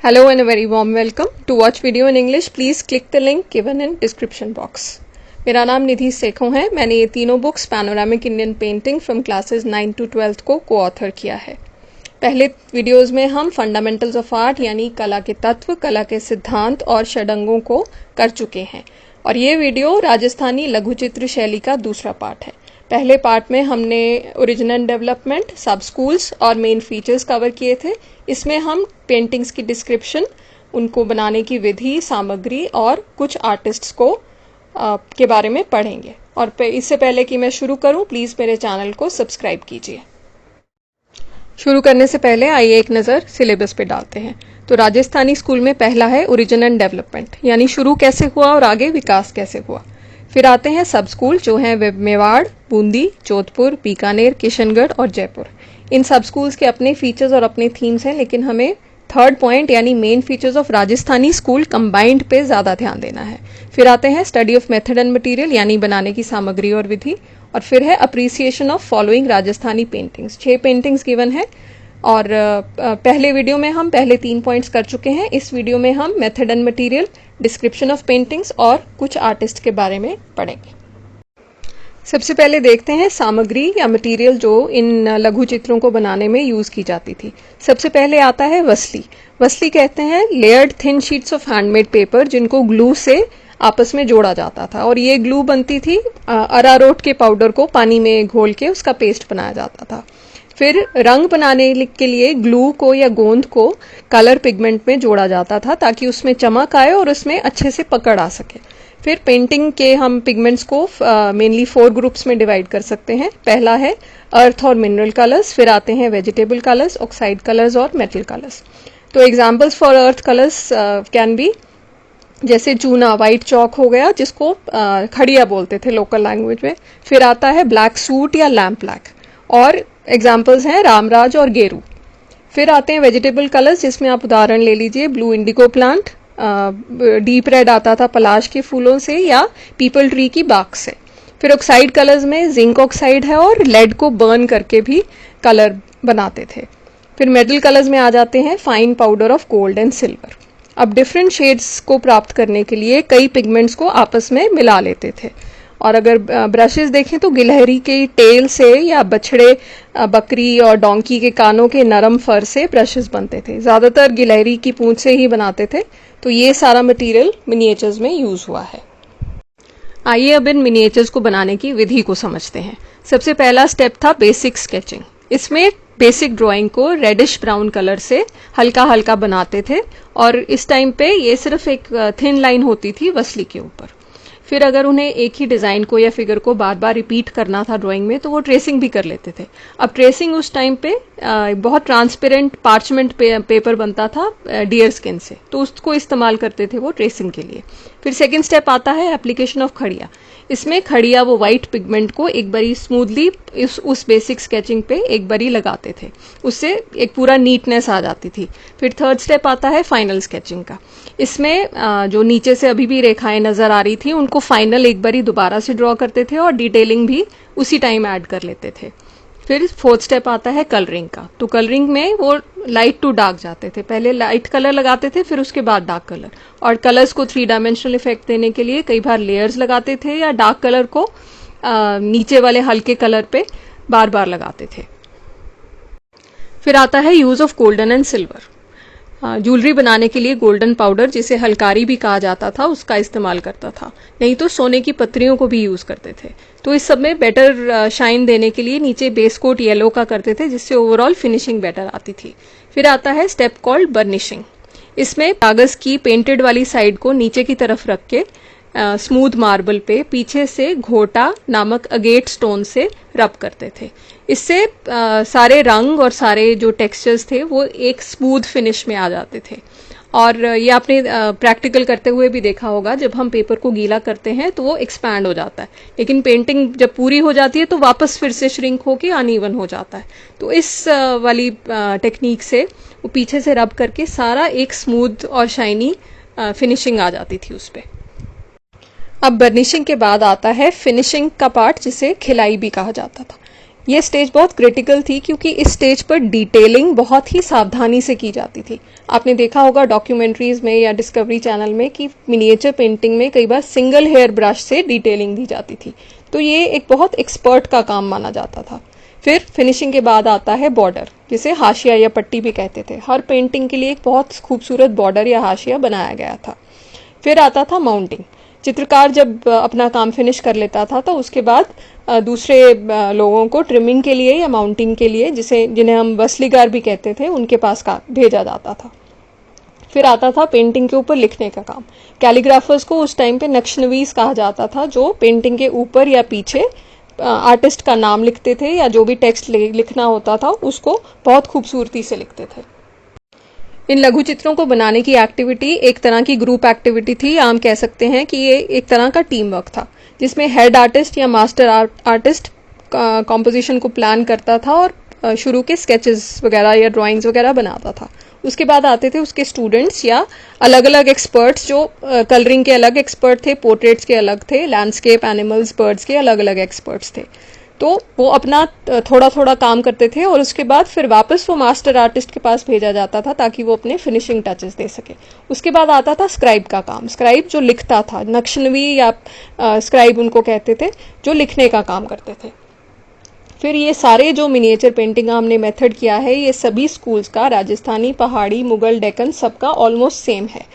Hello and a very warm welcome. To watch video in English, please click the link given in description box. मेरा नाम निधि सेखों है। मैंने ये तीनों books panoramic Indian painting from classes 9 to 12 को author किया है। पहले वीडियोस में हम फंडामेंटल्स ऑफ आर्ट यानी कला के तत्व, कला के सिद्धांत और षडंगों को कर चुके हैं और ये वीडियो राजस्थानी लघु चित्र शैली का दूसरा पार्ट है। पहले पार्ट में हमने ओरिजिनल डेवलपमेंट, सब स्कूल्स और मेन फीचर्स कवर किए थे। इसमें हम पेंटिंग्स की डिस्क्रिप्शन, उनको बनाने की विधि, सामग्री और कुछ आर्टिस्ट्स को के बारे में पढ़ेंगे। और इससे पहले कि मैं शुरू करूं, प्लीज़ मेरे चैनल को सब्सक्राइब कीजिए। शुरू करने से पहले आइए एक नज़र सिलेबस पे डालते हैं। तो राजस्थानी स्कूल में पहला है ओरिजिनल डेवलपमेंट, यानी शुरू कैसे हुआ और आगे विकास कैसे हुआ। फिर आते हैं सब स्कूल, जो हैं मेवाड़, बूंदी, जोधपुर, बीकानेर, किशनगढ़ और जयपुर। इन सब स्कूल्स के अपने फीचर्स और अपने थीम्स हैं, लेकिन हमें थर्ड पॉइंट यानी main features of Rajasthani school combined पे ज़्यादा ध्यान देना है। फिर आते हैं study of method and material, यानी बनाने की सामग्री और विधि। और फिर है appreciation of following Rajasthani paintings. 6 paintings given है और पहले वीडियो में हम पहले 3 पॉइंट्स कर चुके हैं। इस वीडियो में हम method and material, description of paintings और कुछ आर्टिस्ट के बारे में पढ़ेंगे। सबसे पहले देखते हैं सामग्री या मटेरियल जो इन लघु चित्रों को बनाने में यूज की जाती थी। सबसे पहले आता है वसली। वसली कहते हैं layered thin sheets of handmade paper, जिनको ग्लू से आपस में जोड़ा जाता था। और ये ग्लू बनती थी अरारोट के पाउडर को पानी में घोल के उसका पेस्ट बनाया जाता था। फिर रंग बनाने के लिए ग्लू को या गोंद को कलर पिगमेंट में जोड़ा जाता था ताकि उसमें चमक आए और उसमें अच्छे से पकड़ आ सके। फिर पेंटिंग के हम पिगमेंट्स को मेनली 4 ग्रुप्स में डिवाइड कर सकते हैं। पहला है अर्थ और मिनरल कलर्स, फिर आते हैं वेजिटेबल कलर्स, ऑक्साइड कलर्स और मेटल कलर्स। तो examples for earth colours can be जैसे चूना, व्हाइट चौक हो गया, जिसको खड़िया बोलते थे लोकल लैंग्वेज में। फिर आता है ब्लैक सूट या लैम्प ब्लैक, और एग्जाम्पल्स हैं रामराज और गेरू। फिर आते हैं वेजिटेबल कलर्स, जिसमें आप उदाहरण ले लीजिए blue Indigo plant, deep red आता था पलाश के फूलों से या पीपल ट्री की बाक से। फिर ऑक्साइड कलर्स में जिंक ऑक्साइड है और लेड को बर्न करके भी कलर बनाते थे। फिर मेटल कलर्स में आ जाते हैं fine powder of gold and silver. अब डिफरेंट शेड्स को प्राप्त करने के लिए कई पिगमेंट्स को आपस में मिला लेते थे। और अगर ब्रशेस देखें तो गिलहरी के टेल से या बछड़े, बकरी और डोंकी के कानों के नरम फर से ब्रशेस बनते थे। ज़्यादातर गिलहरी की पूंछ से ही बनाते थे। तो ये सारा मटेरियल मिनिएचर्स में यूज हुआ है। आइए अब इन मिनिएचर्स को बनाने की विधि को समझते हैं। सबसे पहला स्टेप था बेसिक स्केचिंग। इसमें बेसिक ड्राइंग को रेडिश ब्राउन कलर से हल्का हल्का बनाते थे और इस टाइम पे ये सिर्फ एक थिन लाइन होती थी वसली के ऊपर। फिर अगर उन्हें एक ही डिज़ाइन को या फिगर को बार बार रिपीट करना था ड्राइंग में, तो वो ट्रेसिंग भी कर लेते थे। अब ट्रेसिंग उस टाइम पे बहुत ट्रांसपेरेंट पार्चमेंट पेपर बनता था डियर स्किन से, तो उसको इस्तेमाल करते थे वो ट्रेसिंग के लिए। फिर सेकेंड स्टेप आता है एप्लीकेशन ऑफ खड़िया। इसमें खड़िया वो वाइट पिगमेंट को एक बारी स्मूथली उस बेसिक स्केचिंग पे एक बारी लगाते थे, उससे एक पूरा नीटनेस आ जाती थी। फिर थर्ड स्टेप आता है फाइनल स्केचिंग का। इसमें जो नीचे से अभी भी रेखाएं नजर आ रही थी, उनको फाइनल एक बारी दोबारा से ड्रॉ करते थे और डिटेलिंग भी उसी टाइम ऐड कर लेते थे। फिर फोर्थ स्टेप आता है कलरिंग का। तो कलरिंग में वो लाइट टू डार्क जाते थे। पहले लाइट कलर लगाते थे, फिर उसके बाद डार्क कलर। और कलर्स को 3 डायमेंशनल इफेक्ट देने के लिए कई बार लेयर्स लगाते थे या डार्क कलर को नीचे वाले हल्के कलर पे बार बार लगाते थे। फिर आता है use of golden and silver. Jewellery बनाने के लिए गोल्डन पाउडर, जिसे हलकारी भी कहा जाता था, उसका इस्तेमाल करता था। नहीं तो सोने की पत्रियों को भी यूज करते थे। तो इस सब में बेटर शाइन देने के लिए नीचे बेस कोट येलो का करते थे, जिससे ओवरऑल फिनिशिंग बेटर आती थी। फिर आता है स्टेप कॉल्ड बर्निशिंग। इसमें कागज की पेंटेड वाली साइड को नीचे की तरफ रख के स्मूथ मार्बल पे पीछे से घोटा नामक अगेट स्टोन से रब करते थे। इससे सारे रंग और सारे जो टेक्सचर्स थे वो एक स्मूथ फिनिश में आ जाते थे। और ये आपने प्रैक्टिकल करते हुए भी देखा होगा, जब हम पेपर को गीला करते हैं तो वो एक्सपैंड हो जाता है, लेकिन पेंटिंग जब पूरी हो जाती है तो वापस फिर से श्रिंक होके अनइवन हो जाता है। तो इस वाली टेक्निक से वो पीछे से रब करके सारा एक स्मूथ और शाइनी फिनिशिंग आ जाती थी उस पर। अब बर्निशिंग के बाद आता है फिनिशिंग का पार्ट, जिसे खिलाई भी कहा जाता था। ये स्टेज बहुत क्रिटिकल थी क्योंकि इस स्टेज पर डिटेलिंग बहुत ही सावधानी से की जाती थी। आपने देखा होगा डॉक्यूमेंट्रीज में या डिस्कवरी चैनल में कि मिनिएचर पेंटिंग में कई बार सिंगल हेयर ब्रश से डिटेलिंग दी जाती थी, तो ये एक बहुत एक्सपर्ट का काम माना जाता था। फिर फिनिशिंग के बाद आता है बॉर्डर, जिसे हाशिया या पट्टी भी कहते थे। हर पेंटिंग के लिए एक बहुत खूबसूरत बॉर्डर या हाशिया बनाया गया था। फिर आता था माउंटिंग। चित्रकार जब अपना काम फिनिश कर लेता था तो उसके बाद दूसरे लोगों को ट्रिमिंग के लिए या माउंटिंग के लिए, जिन्हें हम वसलीगार भी कहते थे, उनके पास भेजा जाता था। फिर आता था पेंटिंग के ऊपर लिखने का काम। कैलीग्राफर्स को उस टाइम पे नक्शनवीस कहा जाता था, जो पेंटिंग के ऊपर या पीछे आर्टिस्ट का नाम लिखते थे या जो भी टेक्स्ट लिखना होता था उसको बहुत खूबसूरती से लिखते थे। इन लघु चित्रों को बनाने की एक्टिविटी एक तरह की ग्रुप एक्टिविटी थी। हम कह सकते हैं कि ये एक तरह का टीम वर्क था, जिसमें हेड आर्टिस्ट या मास्टर आर्टिस्ट कॉम्पोजिशन को प्लान करता था और शुरू के स्केचेस वगैरह या ड्राइंग्स वगैरह बनाता था। उसके बाद आते थे उसके स्टूडेंट्स या अलग अलग एक्सपर्ट्स, जो कलरिंग के अलग एक्सपर्ट थे, पोर्ट्रेट्स के अलग थे, लैंडस्केप, एनिमल्स, बर्ड्स के अलग अलग एक्सपर्ट्स थे। तो वो अपना थोड़ा थोड़ा काम करते थे और उसके बाद फिर वापस वो मास्टर आर्टिस्ट के पास भेजा जाता था ताकि वो अपने फिनिशिंग टचेस दे सके। उसके बाद आता था स्क्राइब का काम। स्क्राइब जो लिखता था, नक्शनवी या स्क्राइब उनको कहते थे, जो लिखने का काम करते थे। फिर ये सारे जो मिनिएचर पेंटिंग हमने मेथड किया है, ये सभी स्कूल्स का, राजस्थानी, पहाड़ी, मुगल, डेक्कन, सबका ऑलमोस्ट सेम है।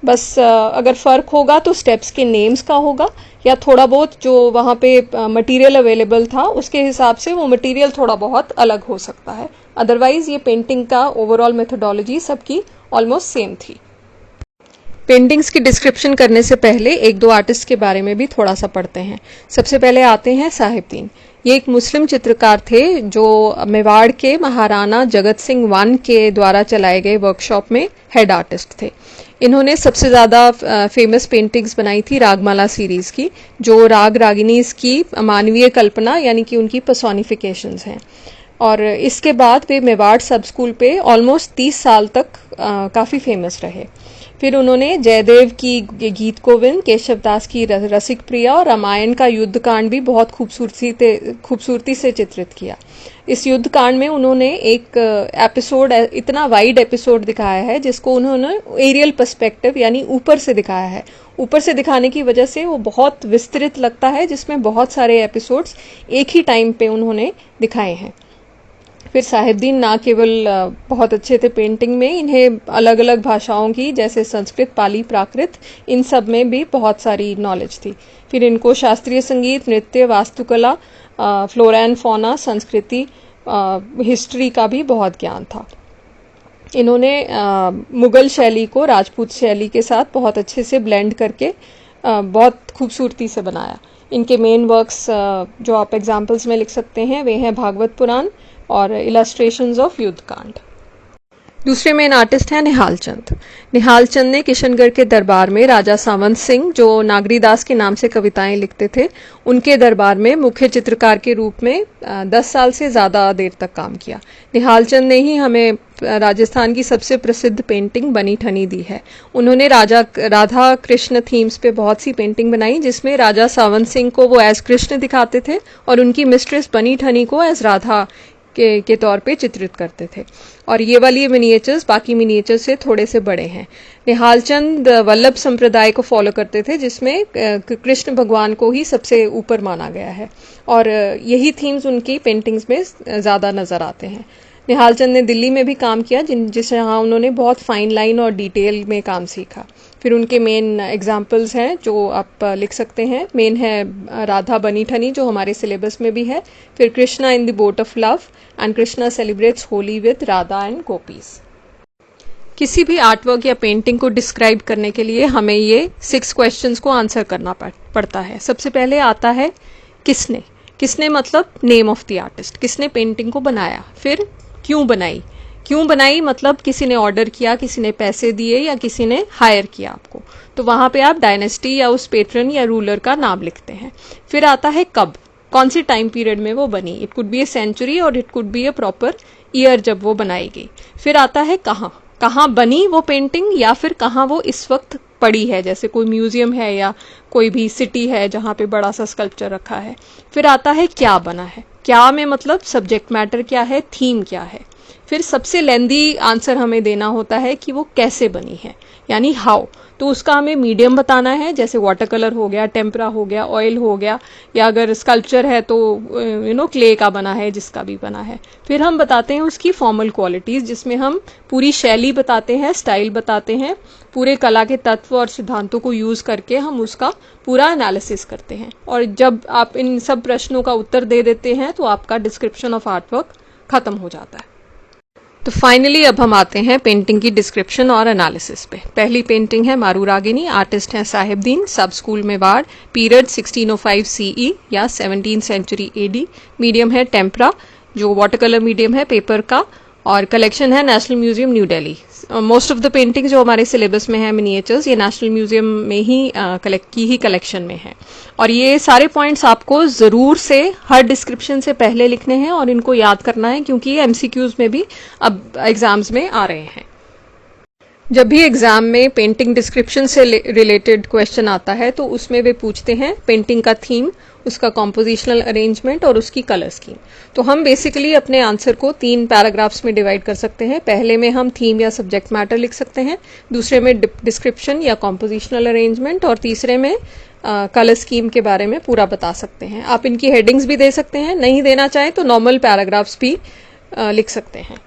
बस अगर फ़र्क होगा तो स्टेप्स के नेम्स का होगा, या थोड़ा बहुत जो वहाँ पे मटेरियल अवेलेबल था उसके हिसाब से वो मटेरियल थोड़ा बहुत अलग हो सकता है। अदरवाइज़ ये पेंटिंग का ओवरऑल मेथोडोलॉजी सबकी ऑलमोस्ट सेम थी। पेंटिंग्स की डिस्क्रिप्शन करने से पहले एक दो आर्टिस्ट के बारे में भी थोड़ा सा पढ़ते हैं। सबसे पहले आते हैं साहिबदीन। ये एक मुस्लिम चित्रकार थे जो मेवाड़ के महाराणा जगत सिंह वन के द्वारा चलाए गए वर्कशॉप में हेड आर्टिस्ट थे। इन्होंने सबसे ज़्यादा फेमस पेंटिंग्स बनाई थी रागमाला सीरीज़ की, जो राग रागिनीज की मानवीय कल्पना यानी कि उनकी पर्सोनिफिकेशंस हैं। और इसके बाद वे मेवाड़ सब स्कूल पे ऑलमोस्ट 30 साल तक काफ़ी फेमस रहे। फिर उन्होंने जयदेव की गीत गोविंद, केशवदास की रसिक प्रिया और रामायण का युद्ध कांड भी बहुत खूबसूरती से चित्रित किया। इस युद्ध कांड में उन्होंने एक एपिसोड, इतना वाइड एपिसोड दिखाया है जिसको उन्होंने एरियल पर्सपेक्टिव यानी ऊपर से दिखाया है। ऊपर से दिखाने की वजह से वो बहुत विस्तृत लगता है, जिसमें बहुत सारे एपिसोड्स एक ही टाइम पे उन्होंने दिखाए हैं। फिर साहिबदीन ना केवल बहुत अच्छे थे पेंटिंग में, इन्हें अलग अलग भाषाओं की, जैसे संस्कृत, पाली, प्राकृत, इन सब में भी बहुत सारी नॉलेज थी। फिर इनको शास्त्रीय संगीत, नृत्य, वास्तुकला, फ्लोरा एंड फौना, संस्कृति, हिस्ट्री का भी बहुत ज्ञान था। इन्होंने मुगल शैली को राजपूत शैली के साथ बहुत अच्छे से ब्लेंड करके बहुत खूबसूरती से बनाया। इनके मेन वर्क्स जो आप एग्जाम्पल्स में लिख सकते हैं वे हैं भागवत पुराण और इलस्ट्रेशंस ऑफ युद्ध कांड। दूसरे मेन आर्टिस्ट हैं निहाल चंद। निहाल चंद ने किशनगढ़ के दरबार में राजा सावंत सिंह, जो नागरीदास के नाम से कविताएं लिखते थे, उनके दरबार में मुख्य चित्रकार के रूप में 10 साल से ज़्यादा देर तक काम किया। निहाल चंद ने ही हमें राजस्थान की सबसे प्रसिद्ध पेंटिंग बनी ठनी दी है। उन्होंने राधा कृष्ण थीम्स पे बहुत सी पेंटिंग बनाई, जिसमें राजा सावंत सिंह को वो एज कृष्ण दिखाते थे और उनकी मिस्ट्रेस बनी ठनी को एज राधा के तौर पे चित्रित करते थे। और ये वाली मिनिएचर्स बाकी मिनिएचर्स से थोड़े से बड़े हैं। निहाल चंद वल्लभ संप्रदाय को फॉलो करते थे, जिसमें कृष्ण भगवान को ही सबसे ऊपर माना गया है, और यही थीम्स उनकी पेंटिंग्स में ज़्यादा नज़र आते हैं। निहाल चंद ने दिल्ली में भी काम किया, जहाँ उन्होंने बहुत फाइन लाइन और डिटेल में काम सीखा। फिर उनके मेन एग्जाम्पल्स हैं जो आप लिख सकते हैं। मेन है राधा बनी ठनी, जो हमारे सिलेबस में भी है। फिर Krishna in the boat of love and Krishna celebrates Holi with Radha and gopis. किसी भी आर्टवर्क या पेंटिंग को डिस्क्राइब करने के लिए हमें ये 6 क्वेश्चंस को आंसर करना पड़ता है। सबसे पहले आता है किसने। किसने मतलब नेम ऑफ द आर्टिस्ट, किसने पेंटिंग को बनाया। फिर क्यों बनाई। क्यों बनाई मतलब किसी ने ऑर्डर किया, किसी ने पैसे दिए या किसी ने हायर किया आपको, तो वहां पे आप डायनेस्टी या उस पेट्रन या रूलर का नाम लिखते हैं। फिर आता है कब, कौन सी टाइम पीरियड में वो बनी। It could be a century और it could be a proper year जब वो बनाई गई। फिर आता है कहाँ, कहाँ बनी वो पेंटिंग या फिर कहाँ वो इस वक्त पड़ी है, जैसे कोई म्यूजियम है या कोई भी सिटी है जहाँ पे बड़ा सा स्कल्पचर रखा है। फिर आता है क्या बना है, क्या में मतलब सब्जेक्ट मैटर क्या है, थीम क्या है। फिर सबसे लेंदी आंसर हमें देना होता है कि वो कैसे बनी है, यानी हाउ। तो उसका हमें मीडियम बताना है, जैसे वाटर कलर हो गया, टेम्परा हो गया, ऑयल हो गया, या अगर स्कल्पचर है तो क्ले का बना है, जिसका भी बना है। फिर हम बताते हैं उसकी फॉर्मल क्वालिटीज, जिसमें हम पूरी शैली बताते हैं, स्टाइल बताते हैं, पूरे कला के तत्व और सिद्धांतों को यूज करके हम उसका पूरा एनालिसिस करते हैं। और जब आप इन सब प्रश्नों का उत्तर दे देते हैं तो आपका डिस्क्रिप्शन ऑफ आर्टवर्क खत्म हो जाता है। तो फाइनली अब हम आते हैं पेंटिंग की डिस्क्रिप्शन और एनालिसिस पे। पहली पेंटिंग है मारू रागिनी, आर्टिस्ट हैं साहिबदीन, सब स्कूल मेवाड़, पीरियड 1605 सीई या 17th सेंचुरी एडी, मीडियम है टेम्परा जो वाटर कलर मीडियम है पेपर का, और कलेक्शन है national Museum New Delhi. Most of the painting जो हमारे सिलेबस में है मिनिएचर्स, ये नेशनल म्यूजियम में ही कलेक्शन में है। और ये सारे पॉइंट्स आपको जरूर से हर डिस्क्रिप्शन से पहले लिखने हैं और इनको याद करना है, क्योंकि ये एमसीक्यूज में भी अब एग्जाम्स में आ रहे हैं। जब भी एग्जाम में पेंटिंग डिस्क्रिप्शन से रिलेटेड क्वेश्चन आता है तो उसमें वे पूछते हैं पेंटिंग का थीम, उसका कॉम्पोजिशनल अरेंजमेंट और उसकी कलर स्कीम। तो हम बेसिकली अपने आंसर को 3 पैराग्राफ्स में डिवाइड कर सकते हैं। पहले में हम थीम या सब्जेक्ट मैटर लिख सकते हैं, दूसरे में डिस्क्रिप्शन या कॉम्पोजिशनल अरेंजमेंट, और तीसरे में कलर स्कीम के बारे में पूरा बता सकते हैं। आप इनकी हेडिंग्स भी दे सकते हैं, नहीं देना चाहें तो नॉर्मल पैराग्राफ्स भी लिख सकते हैं।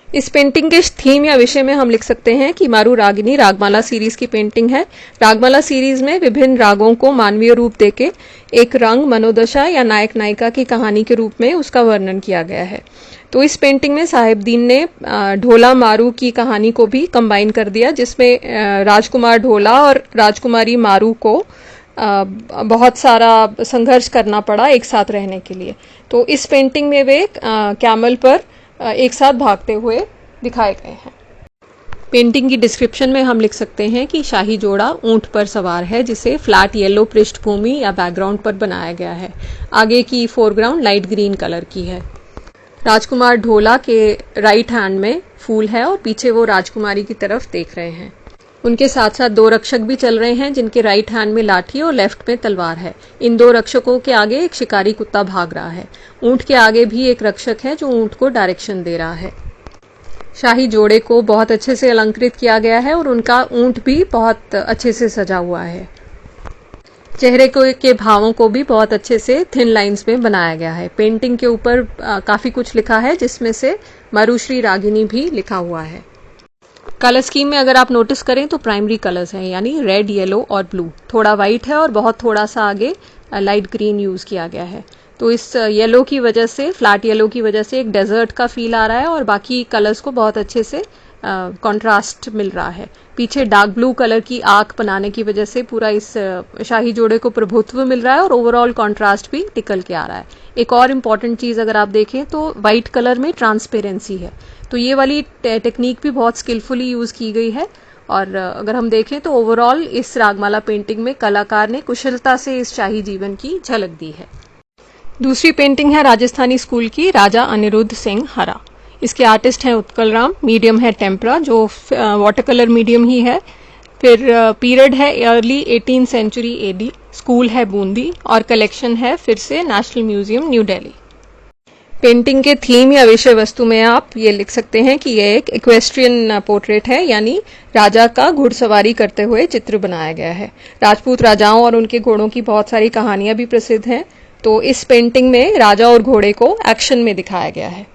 इस पेंटिंग के थीम या विषय में हम लिख सकते हैं कि मारू रागिनी रागमाला सीरीज की पेंटिंग है। रागमाला सीरीज में विभिन्न रागों को मानवीय रूप देके एक रंग, मनोदशा या नायक नायिका की कहानी के रूप में उसका वर्णन किया गया है। तो इस पेंटिंग में साहिबदीन ने ढोला मारू की कहानी को भी कंबाइन कर दिया, जिसमें राजकुमार ढोला और राजकुमारी मारू को बहुत सारा संघर्ष करना पड़ा एक साथ रहने के लिए। तो इस पेंटिंग में वे कैमल पर एक साथ भागते हुए दिखाए गए हैं। पेंटिंग की डिस्क्रिप्शन में हम लिख सकते हैं कि शाही जोड़ा ऊंट पर सवार है, जिसे फ्लैट येलो पृष्ठभूमि या बैकग्राउंड पर बनाया गया है। आगे की फोरग्राउंड लाइट ग्रीन कलर की है। राजकुमार ढोला के राइट हैंड में फूल है और पीछे वो राजकुमारी की तरफ देख रहे हैं। उनके साथ साथ 2 रक्षक भी चल रहे हैं, जिनके राइट हैंड में लाठी और लेफ्ट में तलवार है। इन 2 रक्षकों के आगे एक शिकारी कुत्ता भाग रहा है। ऊंट के आगे भी एक रक्षक है जो ऊंट को डायरेक्शन दे रहा है। शाही जोड़े को बहुत अच्छे से अलंकृत किया गया है और उनका ऊंट भी बहुत अच्छे से सजा हुआ है। चेहरे के भावों को भी बहुत अच्छे से थिन लाइंस में बनाया गया है। पेंटिंग के ऊपर काफी कुछ लिखा है, जिसमें से मारूश्री रागिनी भी लिखा हुआ है। कलर स्कीम में अगर आप नोटिस करें तो प्राइमरी कलर्स हैं, यानी रेड, येलो और ब्लू। थोड़ा वाइट है और बहुत थोड़ा सा आगे लाइट ग्रीन यूज किया गया है। तो इस येलो की वजह से, फ्लैट येलो की वजह से एक डेजर्ट का फील आ रहा है और बाकी कलर्स को बहुत अच्छे से कॉन्ट्रास्ट मिल रहा है। पीछे डार्क ब्लू कलर की आंख बनाने की वजह से पूरा इस शाही जोड़े को प्रभुत्व मिल रहा है और ओवरऑल कॉन्ट्रास्ट भी निकल के आ रहा है। एक और इम्पॉर्टेंट चीज अगर आप देखें तो व्हाइट कलर में ट्रांसपेरेंसी है। तो ये वाली टेक्निक भी बहुत स्किलफुली यूज की गई है। और अगर हम देखें तो ओवरऑल इस रागमाला पेंटिंग में कलाकार ने कुशलता से इस शाही जीवन की झलक दी है। दूसरी पेंटिंग है राजस्थानी स्कूल की, राजा अनिरुद्ध सिंह हरा। इसके आर्टिस्ट हैं उत्कल राम, मीडियम है टेम्परा जो वाटर कलर मीडियम ही है। फिर पीरियड है early 18th century AD, school है बूंदी और कलेक्शन है फिर से national Museum New Delhi. Painting के थीम या विषय वस्तु में आप ये लिख सकते हैं कि यह एक इक्वेस्ट्रियन पोर्ट्रेट है, यानी राजा का घुड़सवारी करते हुए चित्र बनाया गया है। राजपूत राजाओं और उनके घोड़ों की बहुत सारी कहानियां भी प्रसिद्ध हैं। तो इस पेंटिंग में राजा और घोड़े को एक्शन में दिखाया गया है।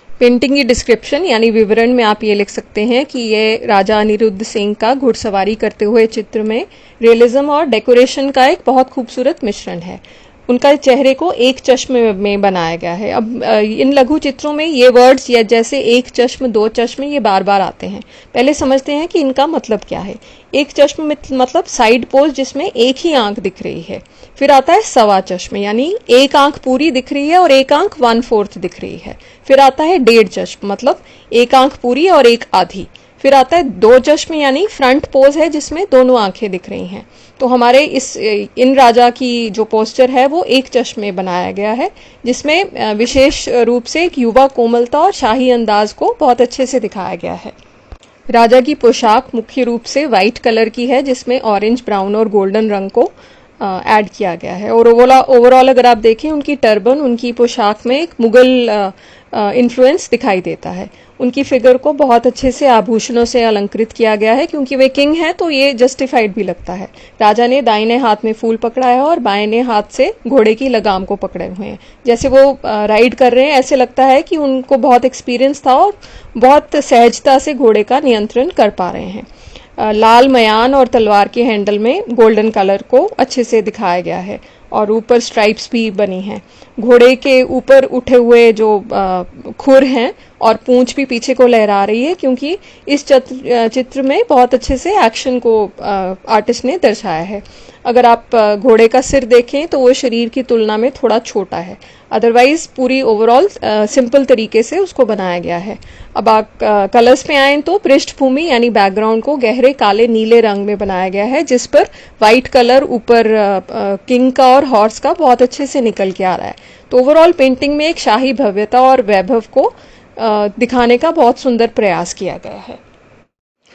पेंटिंग की डिस्क्रिप्शन यानी विवरण में आप ये लिख सकते हैं कि ये राजा अनिरुद्ध सिंह का घुड़सवारी करते हुए चित्र में रियलिज्म और डेकोरेशन का एक बहुत खूबसूरत मिश्रण है। उनका चेहरे को एक चश्मे में बनाया गया है। अब इन लघु चित्रों में ये वर्ड्स या जैसे एक चश्म, 2 चश्म, ये बार बार आते हैं। पहले समझते हैं कि इनका मतलब क्या है। एक चश्म मतलब साइड पोज जिसमें एक ही आंख दिख रही है। फिर आता है सवा चश्म, यानी एक आंख पूरी दिख रही है और एक आंख 1/4 दिख रही है। फिर आता है 1.5 चश्म, मतलब एक आंख पूरी और एक आधी। फिर आता है 2 चश्म, यानी फ्रंट पोज है जिसमें दोनों आंखें दिख रही हैं। तो हमारे इन राजा की जो पोस्चर है वो एक चश्मे बनाया गया है, जिसमें विशेष रूप से एक युवा कोमलता और शाही अंदाज को बहुत अच्छे से दिखाया गया है। राजा की पोशाक मुख्य रूप से व्हाइट कलर की है, जिसमें ऑरेंज, ब्राउन और गोल्डन रंग को ऐड किया गया है। और ओवरऑल अगर आप देखें उनकी टर्बन, उनकी पोशाक में एक मुगल इन्फ्लुएंस दिखाई देता है। उनकी फिगर को बहुत अच्छे से आभूषणों से अलंकृत किया गया है, क्योंकि वे किंग हैं तो ये जस्टिफाइड भी लगता है। राजा ने दाहिने हाथ में फूल पकड़ा है और बाएं हाथ से घोड़े की लगाम को पकड़े हुए हैं। जैसे वो राइड कर रहे हैं, ऐसे लगता है कि उनको बहुत एक्सपीरियंस था और बहुत सहजता से घोड़े का नियंत्रण कर पा रहे हैं। लाल मयान और तलवार के हैंडल में गोल्डन कलर को अच्छे से दिखाया गया है और ऊपर स्ट्राइप्स भी बनी हैं। घोड़े के ऊपर उठे हुए जो खुर हैं और पूंछ भी पीछे को लहरा रही है, क्योंकि इस चित्र में बहुत अच्छे से एक्शन को आर्टिस्ट ने दर्शाया है। अगर आप घोड़े का सिर देखें तो वो शरीर की तुलना में थोड़ा छोटा है, अदरवाइज पूरी ओवरऑल सिंपल तरीके से उसको बनाया गया है। अब आप कलर्स पे आएँ तो पृष्ठभूमि यानी बैकग्राउंड को गहरे काले नीले रंग में बनाया गया है, जिस पर वाइट कलर ऊपर किंग का और हॉर्स का बहुत अच्छे से निकल के आ रहा है। तो ओवरऑल पेंटिंग में एक शाही भव्यता और वैभव को दिखाने का बहुत सुंदर प्रयास किया गया है।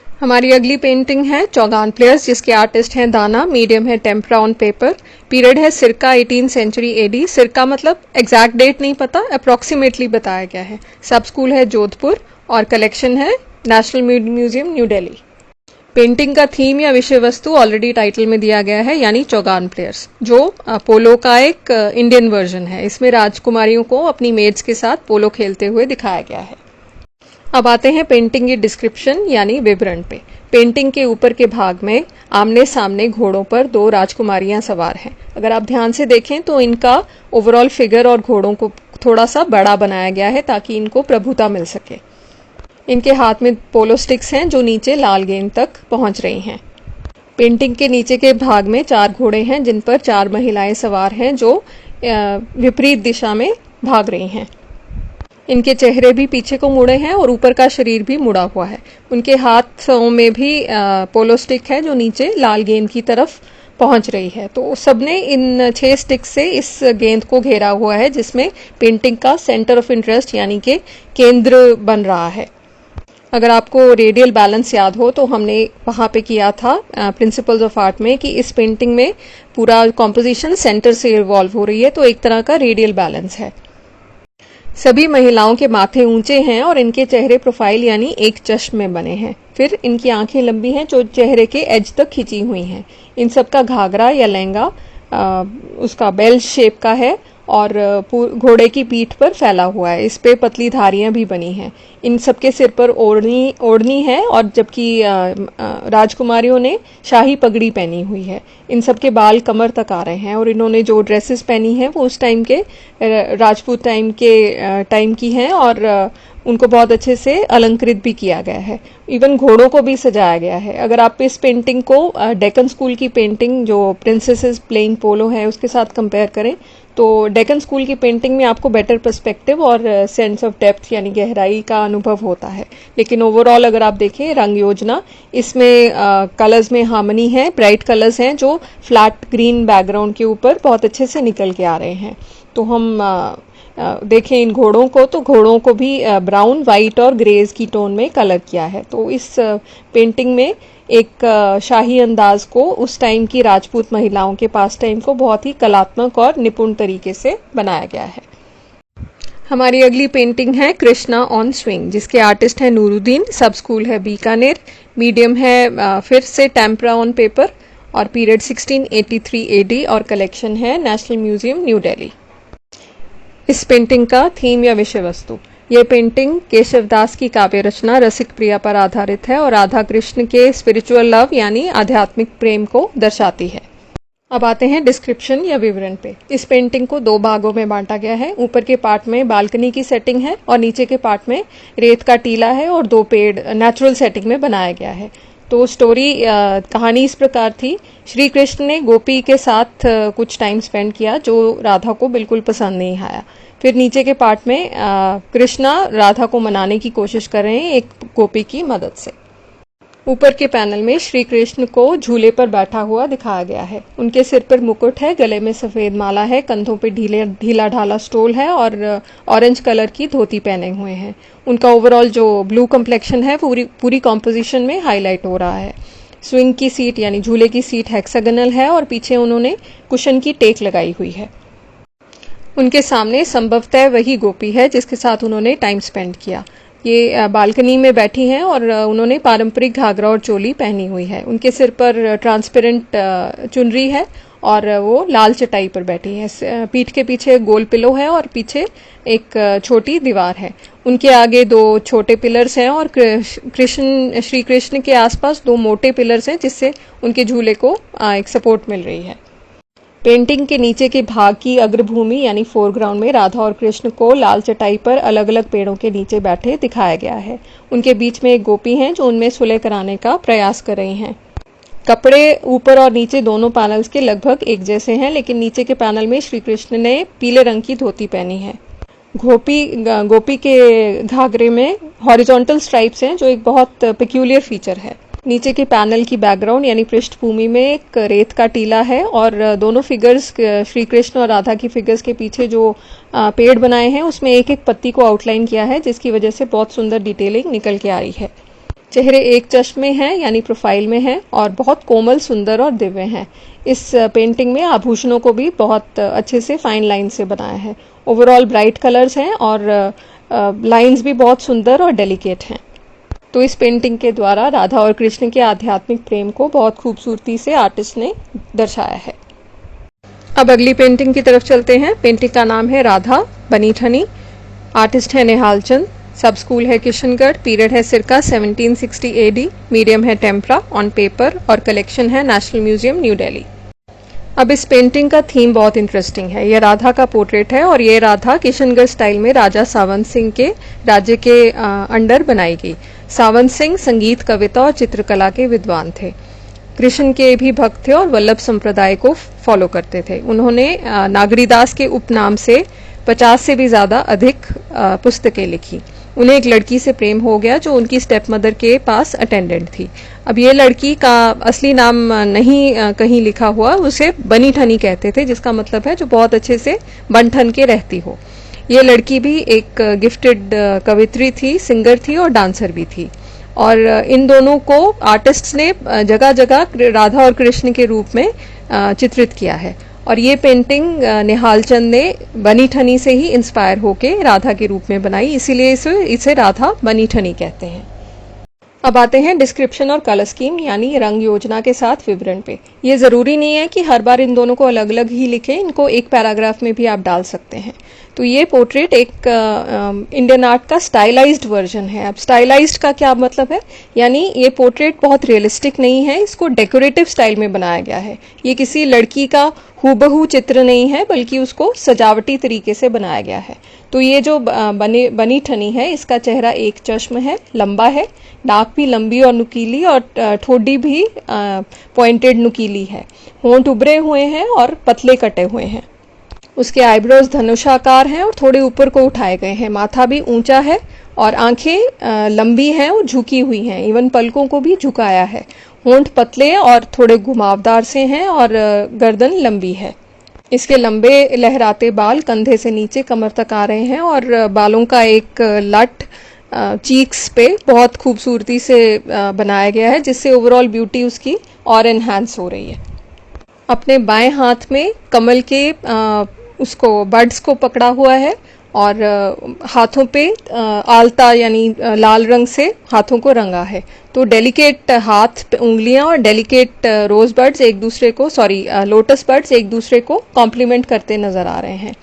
हमारी अगली पेंटिंग है चौगान प्लेयर्स, जिसके आर्टिस्ट हैं दाना। मीडियम है टेम्परा ऑन पेपर। पीरियड है सिरका 18th सेंचुरी एडी। सिरका मतलब एग्जैक्ट डेट नहीं पता, अप्रॉक्सीमेटली बताया गया है। सब स्कूल है जोधपुर और कलेक्शन है national Museum New Delhi. Painting का थीम या विषय वस्तु ऑलरेडी टाइटल में दिया गया है, यानी चौगान प्लेयर्स, जो पोलो का एक इंडियन वर्जन है। इसमें राजकुमारियों को अपनी मेड्स के साथ पोलो खेलते हुए दिखाया गया है। अब आते हैं पेंटिंग की डिस्क्रिप्शन यानी विवरण पे। पेंटिंग के ऊपर के भाग में आमने सामने घोड़ों पर दो राजकुमारियां सवार हैं। अगर आप ध्यान से देखें तो इनका ओवरऑल फिगर और घोड़ों को थोड़ा सा बड़ा बनाया गया है ताकि इनको प्रभुता मिल सके। इनके हाथ में पोलो स्टिक्स हैं जो नीचे लाल गेंद तक पहुंच रही हैं। पेंटिंग के नीचे के भाग में 4 घोड़े हैं जिन पर 4 महिलाएं सवार हैं जो विपरीत दिशा में भाग रही हैं। इनके चेहरे भी पीछे को मुड़े हैं और ऊपर का शरीर भी मुड़ा हुआ है। उनके हाथों में भी पोलो स्टिक है जो नीचे लाल गेंद की तरफ पहुंच रही है। तो सबने इन 6 स्टिक से इस गेंद को घेरा हुआ है, जिसमें पेंटिंग का सेंटर ऑफ इंटरेस्ट यानी कि केंद्र बन रहा है। अगर आपको रेडियल बैलेंस याद हो तो हमने वहाँ पे किया था प्रिंसिपल्स ऑफ आर्ट में कि इस पेंटिंग में पूरा कॉम्पोजिशन सेंटर से रिवॉल्व हो रही है, तो एक तरह का रेडियल बैलेंस है। सभी महिलाओं के माथे ऊंचे हैं और इनके चेहरे प्रोफाइल यानी एक चश्म में बने हैं। फिर इनकी आंखें लंबी हैं जो चेहरे के एज तक खिंची हुई हैं। इन सब का घाघरा या लहंगा उसका बेल शेप का है और घोड़े की पीठ पर फैला हुआ है। इस पे पतली धारियां भी बनी हैं। इन सबके सिर पर ओढ़नी है और जबकि राजकुमारियों ने शाही पगड़ी पहनी हुई है। इन सबके बाल कमर तक आ रहे हैं और इन्होंने जो ड्रेसेस पहनी हैं वो उस टाइम के राजपूत टाइम की हैं और उनको बहुत अच्छे से अलंकृत भी किया गया है। इवन घोड़ों को भी सजाया गया है। अगर आप इस पेंटिंग को डेक्कन स्कूल की पेंटिंग जो प्रिंसेसेस प्लेइंग पोलो है उसके साथ कंपेयर करें तो डेक्कन स्कूल की पेंटिंग में आपको बेटर पर्सपेक्टिव और सेंस ऑफ डेप्थ यानी गहराई का अनुभव होता है। लेकिन ओवरऑल अगर आप देखें रंग योजना, इसमें कलर्स में हार्मनी है, ब्राइट कलर्स हैं जो फ्लैट ग्रीन बैकग्राउंड के ऊपर बहुत अच्छे से निकल के आ रहे हैं। तो हम देखें इन घोड़ों को तो घोड़ों को भी ब्राउन, वाइट और ग्रेज की टोन में कलर किया है। तो इस पेंटिंग में एक शाही अंदाज को उस टाइम की राजपूत महिलाओं के पास टाइम को बहुत ही कलात्मक और निपुण तरीके से बनाया गया है। हमारी अगली पेंटिंग है कृष्णा ऑन स्विंग, जिसके आर्टिस्ट है नूरुद्दीन। सब स्कूल है बीकानेर। मीडियम है फिर से टेम्परा ऑन पेपर और पीरियड 1683 एडी और कलेक्शन है नेशनल म्यूजियम न्यू दिल्ली। इस पेंटिंग का थीम या विषय वस्तु, यह पेंटिंग केशवदास की काव्य रचना रसिक प्रिया पर आधारित है और राधा कृष्ण के स्पिरिचुअल लव यानी आध्यात्मिक प्रेम को दर्शाती है। अब आते हैं डिस्क्रिप्शन या विवरण पे। इस पेंटिंग को 2 भागों में बांटा गया है। ऊपर के पार्ट में बालकनी की सेटिंग है और नीचे के पार्ट में रेत का टीला है और 2 पेड़ नेचुरल सेटिंग में बनाया गया है। तो स्टोरी कहानी इस प्रकार थी। श्री कृष्ण ने गोपी के साथ कुछ टाइम स्पेंड किया जो राधा को बिल्कुल पसंद नहीं आया। फिर नीचे के पार्ट में कृष्णा राधा को मनाने की कोशिश कर रहे हैं एक गोपी की मदद से। ऊपर के पैनल में श्री कृष्ण को झूले पर बैठा हुआ दिखाया गया है। उनके सिर पर मुकुट है, गले में सफेद माला है, कंधों पे ढीला ढाला स्टोल है और ऑरेंज कलर की धोती पहने हुए हैं। उनका ओवरऑल जो ब्लू कम्प्लेक्शन है पूरी कॉम्पोजिशन में हाईलाइट हो रहा है। स्विंग की सीट यानी झूले की सीट हेक्सागोनल है और पीछे उन्होंने कुशन की टेक लगाई हुई है। उनके सामने संभवतः वही गोपी है जिसके साथ उन्होंने टाइम स्पेंड किया। ये बालकनी में बैठी हैं और उन्होंने पारंपरिक घाघरा और चोली पहनी हुई है। उनके सिर पर ट्रांसपेरेंट चुनरी है और वो लाल चटाई पर बैठी हैं। पीठ के पीछे गोल पिलो है और पीछे एक छोटी दीवार है। उनके आगे 2 छोटे पिलर्स हैं और श्री कृष्ण के आसपास 2 मोटे पिलर्स हैं जिससे उनके झूले को एक सपोर्ट मिल रही है। पेंटिंग के नीचे के भाग की अग्रभूमि यानी फोरग्राउंड में राधा और कृष्ण को लाल चटाई पर अलग अलग पेड़ों के नीचे बैठे दिखाया गया है। उनके बीच में एक गोपी हैं जो उनमें सुलह कराने का प्रयास कर रही हैं। कपड़े ऊपर और नीचे दोनों पैनल्स के लगभग एक जैसे हैं, लेकिन नीचे के पैनल में श्री कृष्ण ने पीले रंग की धोती पहनी है। गोपी के घाघरे में हॉरिजॉन्टल स्ट्राइप्स हैं जो एक बहुत पेक्यूलियर फीचर है। नीचे के पैनल की बैकग्राउंड यानी पृष्ठभूमि में एक रेत का टीला है और दोनों फिगर्स श्री कृष्ण और राधा की फिगर्स के पीछे जो पेड़ बनाए हैं उसमें एक एक पत्ती को आउटलाइन किया है, जिसकी वजह से बहुत सुंदर डिटेलिंग निकल के आ रही है। चेहरे एक चश्मे हैं यानी प्रोफाइल में हैं और बहुत कोमल, सुंदर और दिव्य हैं। इस पेंटिंग में आभूषणों को भी बहुत अच्छे से फाइन लाइन से बनाया है। ओवरऑल ब्राइट कलर्स हैं और लाइंस भी बहुत सुंदर और डेलिकेट हैं। तो इस पेंटिंग के द्वारा राधा और कृष्ण के आध्यात्मिक प्रेम को बहुत खूबसूरती से आर्टिस्ट ने दर्शाया है। अब अगली पेंटिंग की तरफ चलते हैं। पेंटिंग का नाम है राधा बनी ठनी। आर्टिस्ट है निहाल चंद। सब स्कूल है किशनगढ़। पीरियड है सिरका 1760 AD। मीडियम है टेम्परा ऑन पेपर और कलेक्शन है नेशनल म्यूजियम न्यू दिल्ली। अब इस पेंटिंग का थीम बहुत इंटरेस्टिंग है। यह राधा का पोर्ट्रेट है और ये राधा किशनगढ़ स्टाइल में राजा सावंत सिंह के राज्य के अंडर बनाई गई। सावंत सिंह संगीत, कविता और चित्रकला के विद्वान थे। कृष्ण के भी भक्त थे और वल्लभ संप्रदाय को फॉलो करते थे। उन्होंने नागरीदास के उपनाम से 50 से भी ज्यादा अधिक पुस्तकें लिखी। उन्हें एक लड़की से प्रेम हो गया जो उनकी स्टेप मदर के पास अटेंडेंट थी। अब ये लड़की का असली नाम नहीं कहीं लिखा हुआ, उसे बनी ठनी कहते थे, जिसका मतलब है जो बहुत अच्छे से बन ठन के रहती हो। ये लड़की भी एक गिफ्टेड कवित्री थी, सिंगर थी और डांसर भी थी। और इन दोनों को आर्टिस्ट्स ने जगह जगह राधा और कृष्ण के रूप में चित्रित किया है। और ये पेंटिंग निहाल चंद ने बनी ठनी से ही इंस्पायर होके राधा के रूप में बनाई, इसीलिए इसे राधा बनी ठनी कहते हैं। अब आते हैं डिस्क्रिप्शन और कलर स्कीम यानी रंग योजना के साथ विवरण पे। ये जरूरी नहीं है कि हर बार इन दोनों को अलग अलग ही लिखें, इनको एक पैराग्राफ में भी आप डाल सकते हैं। तो ये पोर्ट्रेट एक इंडियन आर्ट का स्टाइलाइज्ड वर्जन है। अब स्टाइलाइज्ड का क्या मतलब है, यानी ये पोर्ट्रेट बहुत रियलिस्टिक नहीं है, इसको डेकोरेटिव स्टाइल में बनाया गया है। ये किसी लड़की का हूबहू चित्र नहीं है, बल्कि उसको सजावटी तरीके से बनाया गया है। तो ये जो बनी ठनी है, इसका चेहरा एक चश्म है, लंबा है, नाक भी लंबी और नुकीली और ठोडी भी पॉइंटेड नुकीली है। होंठ उभरे हुए हैं और पतले कटे हुए हैं। उसके आईब्रोज धनुषाकार हैं और थोड़े ऊपर को उठाए गए हैं। माथा भी ऊंचा है और आंखें लंबी हैं और झुकी हुई हैं, इवन पलकों को भी झुकाया है। होंठ पतले और थोड़े घुमावदार से हैं और गर्दन लंबी है। इसके लंबे लहराते बाल कंधे से नीचे कमर तक आ रहे हैं और बालों का एक लट चीक्स पे बहुत खूबसूरती से बनाया गया है, जिससे ओवरऑल ब्यूटी उसकी और एनहांस हो रही है। अपने बाएं हाथ में कमल के उसको बड्स को पकड़ा हुआ है और हाथों पे आलता यानी लाल रंग से हाथों को रंगा है। तो डेलिकेट हाथ उंगलियां और डेलिकेट रोज बर्ड्स एक दूसरे को लोटस बर्ड्स एक दूसरे को कॉम्प्लीमेंट करते नजर आ रहे हैं।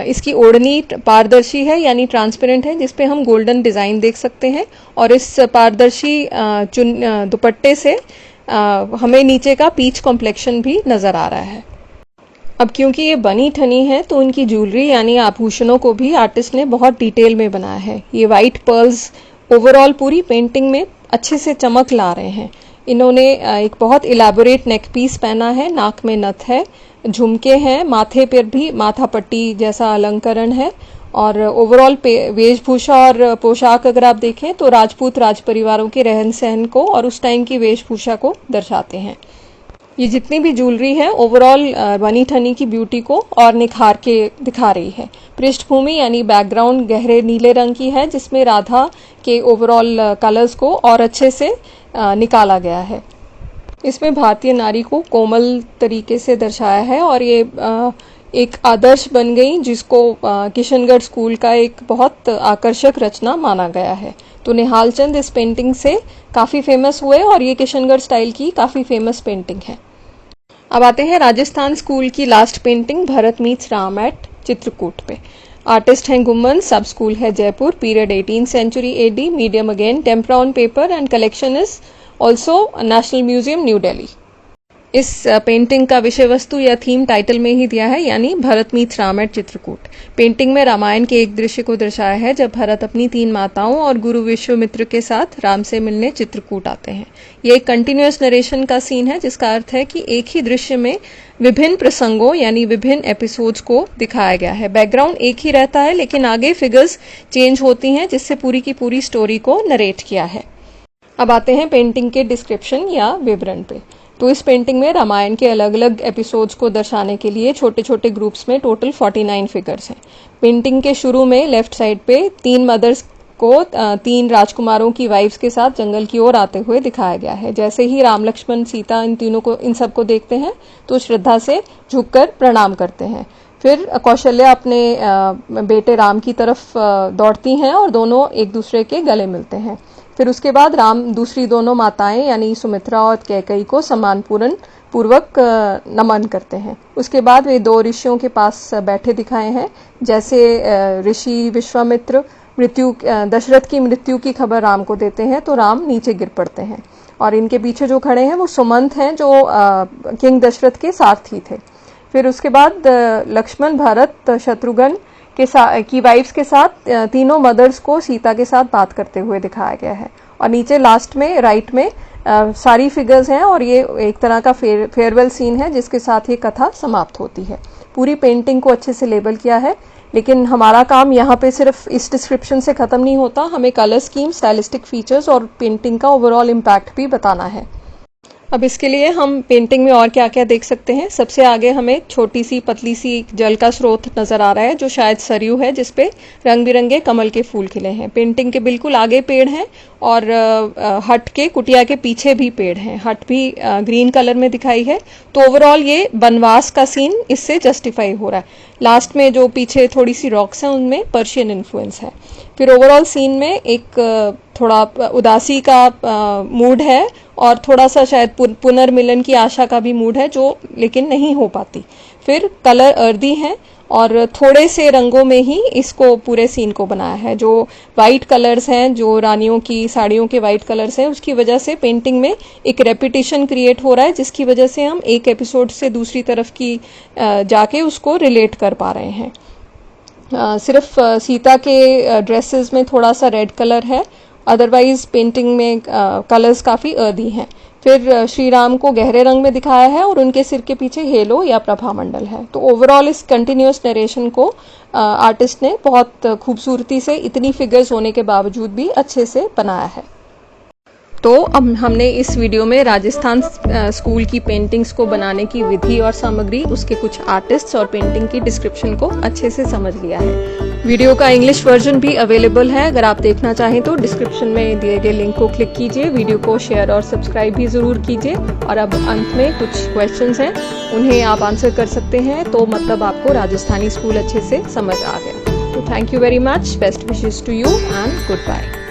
इसकी ओढ़नी पारदर्शी है यानी ट्रांसपेरेंट है, जिसपे हम गोल्डन डिजाइन देख सकते हैं और इस पारदर्शी दुपट्टे से हमें नीचे का पीच कॉम्प्लेक्शन भी नजर आ रहा है। अब क्योंकि ये बनी ठनी है तो उनकी ज्वेलरी यानी आभूषणों को भी आर्टिस्ट ने बहुत डिटेल में बनाया है। ये वाइट पर्ल्स ओवरऑल पूरी पेंटिंग में अच्छे से चमक ला रहे हैं। इन्होंने एक बहुत इलेबोरेट नेक पीस पहना है, नाक में नथ है, झुमके हैं, माथे पर भी माथा पट्टी जैसा अलंकरण है और ओवरऑल वेशभूषा और पोशाक अगर आप देखें तो राजपूत राज परिवारों के रहन सहन को और उस टाइम की वेशभूषा को दर्शाते हैं। ये जितनी भी ज्वेलरी है ओवरऑल बनी ठनी की ब्यूटी को और निखार के दिखा रही है। पृष्ठभूमि यानी बैकग्राउंड गहरे नीले रंग की है, जिसमें राधा के ओवरऑल कलर्स को और अच्छे से निकाला गया है। इसमें भारतीय नारी को कोमल तरीके से दर्शाया है और ये एक आदर्श बन गई, जिसको किशनगढ़ स्कूल का एक बहुत आकर्षक रचना माना गया है। तो निहाल चंद इस पेंटिंग से काफ़ी फेमस हुए और ये किशनगढ़ स्टाइल की काफ़ी फेमस पेंटिंग है। अब आते हैं राजस्थान स्कूल की last painting Bharat meets Ram at Chitrakoot पे। आर्टिस्ट हैं गुम्मन, सब स्कूल है Jaipur, period 18th century AD, medium again tempera on paper and collection is also National Museum New Delhi. इस पेंटिंग का विषय वस्तु या थीम टाइटल में ही दिया है, यानी Bharat meets Ram at Chitrakoot. Painting में रामायण के एक दृश्य को दर्शाया है जब भरत अपनी 3 माताओं और गुरु विश्वामित्र के साथ राम से मिलने चित्रकूट आते हैं। ये एक कंटिन्यूअस नरेशन का सीन है, जिसका अर्थ है कि एक ही दृश्य में विभिन्न प्रसंगों यानी विभिन्न एपिसोड्स को दिखाया गया है। बैकग्राउंड एक ही रहता है, लेकिन आगे फिगर्स चेंज होती हैं, जिससे पूरी की पूरी स्टोरी को नरेट किया है। अब आते हैं पेंटिंग के डिस्क्रिप्शन या विवरण पे। तो इस पेंटिंग में रामायण के अलग अलग एपिसोड्स को दर्शाने के लिए छोटे छोटे ग्रुप्स में टोटल 49 फिगर्स हैं। पेंटिंग के शुरू में लेफ्ट साइड पे 3 मदर्स को 3 राजकुमारों की वाइफ्स के साथ जंगल की ओर आते हुए दिखाया गया है। जैसे ही राम लक्ष्मण सीता इन सबको देखते हैं तो श्रद्धा से झुककर प्रणाम करते हैं। फिर कौशल्या अपने बेटे राम की तरफ दौड़ती हैं और दोनों एक दूसरे के गले मिलते हैं। फिर उसके बाद राम दूसरी दोनों माताएं यानी सुमित्रा और कैकेयी को सम्मानपूर्वक नमन करते हैं। उसके बाद वे 2 ऋषियों के पास बैठे दिखाए हैं। जैसे ऋषि विश्वामित्र दशरथ की मृत्यु की खबर राम को देते हैं तो राम नीचे गिर पड़ते हैं। और इनके पीछे जो खड़े हैं वो सुमंत हैं, जो किंग दशरथ के सारथी थे। फिर उसके बाद लक्ष्मण, भरत, शत्रुघ्न की वाइफ्स के साथ तीनों मदर्स को सीता के साथ बात करते हुए दिखाया गया है। और नीचे लास्ट में राइट में सारी फिगर्स हैं और ये एक तरह का फेयरवेल सीन है, जिसके साथ ये कथा समाप्त होती है। पूरी पेंटिंग को अच्छे से लेबल किया है, लेकिन हमारा काम यहाँ पे सिर्फ इस डिस्क्रिप्शन से खत्म नहीं होता, हमें कलर स्कीम, स्टाइलिस्टिक फीचर्स और पेंटिंग का ओवरऑल इम्पैक्ट भी बताना है। अब इसके लिए हम पेंटिंग में और क्या क्या देख सकते हैं। सबसे आगे हमें छोटी सी पतली सी जल का स्रोत नजर आ रहा है, जो शायद सरयू है, जिसपे रंग बिरंगे कमल के फूल खिले हैं। पेंटिंग के बिल्कुल आगे पेड़ हैं और हट के कुटिया के पीछे भी पेड़ हैं। हट भी ग्रीन कलर में दिखाई है। तो ओवरऑल ये वनवास का सीन इससे जस्टिफाई हो रहा है। लास्ट में जो पीछे थोड़ी सी रॉक्स हैं उनमें पर्शियन इन्फ्लुएंस है। फिर ओवरऑल सीन में एक थोड़ा उदासी का मूड है और थोड़ा सा शायद पुनर्मिलन की आशा का भी मूड है, जो लेकिन नहीं हो पाती। फिर कलर अर्दी हैं और थोड़े से रंगों में ही इसको पूरे सीन को बनाया है। जो वाइट कलर्स हैं, जो रानियों की साड़ियों के वाइट कलर्स हैं, उसकी वजह से पेंटिंग में एक रेपिटेशन क्रिएट हो रहा है, जिसकी वजह से हम एक एपिसोड से दूसरी तरफ की जाके उसको रिलेट कर पा रहे हैं। सिर्फ सीता के ड्रेसेस में थोड़ा सा रेड कलर है, अदरवाइज पेंटिंग में कलर्स काफ़ी अर्दी हैं। फिर श्री राम को गहरे रंग में दिखाया है और उनके सिर के पीछे हेलो या प्रभामंडल है। तो ओवरऑल इस कंटिन्यूअस नरेशन को आर्टिस्ट ने बहुत खूबसूरती से, इतनी फिगर्स होने के बावजूद भी अच्छे से बनाया है। तो अब हमने इस वीडियो में राजस्थान स्कूल की पेंटिंग्स को बनाने की विधि और सामग्री, उसके कुछ आर्टिस्ट्स और पेंटिंग की डिस्क्रिप्शन को अच्छे से समझ लिया है। वीडियो का इंग्लिश वर्जन भी अवेलेबल है, अगर आप देखना चाहें तो डिस्क्रिप्शन में दिए गए लिंक को क्लिक कीजिए। वीडियो को शेयर और सब्सक्राइब भी ज़रूर कीजिए। और अब अंत में कुछ क्वेश्चंस हैं, उन्हें आप आंसर कर सकते हैं, तो मतलब आपको राजस्थानी स्कूल अच्छे से समझ आ गया। तो thank you very much, best wishes to you and good bye.